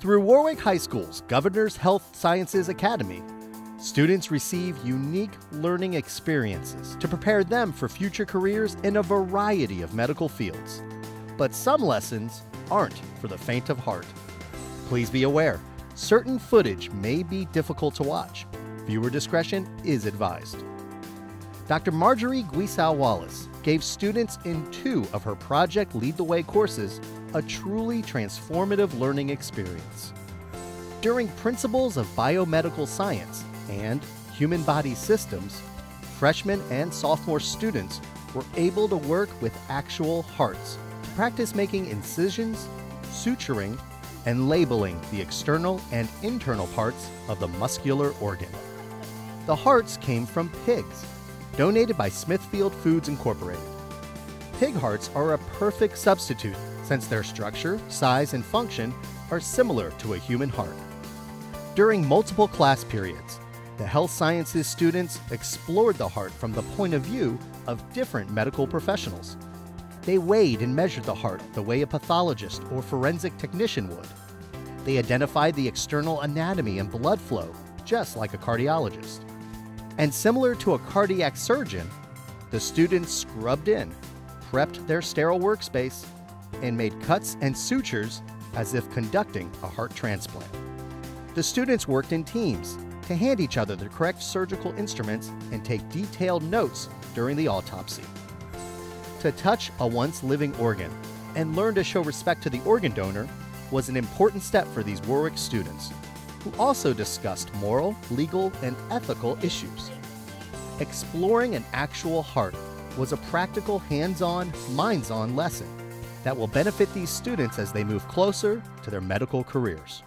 Through Warwick High School's Governor's Health Sciences Academy, students receive unique learning experiences to prepare them for future careers in a variety of medical fields. But some lessons aren't for the faint of heart. Please be aware, certain footage may be difficult to watch. Viewer discretion is advised. Dr. Marjorie Guisal-Wallace gave students in 2 of her Project Lead the Way courses a truly transformative learning experience. During Principles of Biomedical Science and Human Body Systems, freshmen and sophomore students were able to work with actual hearts to practice making incisions, suturing, and labeling the external and internal parts of the muscular organ. The hearts came from pigs, donated by Smithfield Foods Incorporated. Pig hearts are a perfect substitute since their structure, size, and function are similar to a human heart. During multiple class periods, the health sciences students explored the heart from the point of view of different medical professionals. They weighed and measured the heart the way a pathologist or forensic technician would. They identified the external anatomy and blood flow, just like a cardiologist. And similar to a cardiac surgeon, the students scrubbed in, prepped their sterile workspace, and made cuts and sutures as if conducting a heart transplant. The students worked in teams to hand each other the correct surgical instruments and take detailed notes during the autopsy. To touch a once living organ and learn to show respect to the organ donor was an important step for these Warwick students, who also discussed moral, legal, and ethical issues. Exploring an actual heart was a practical, hands-on, minds-on lesson that will benefit these students as they move closer to their medical careers.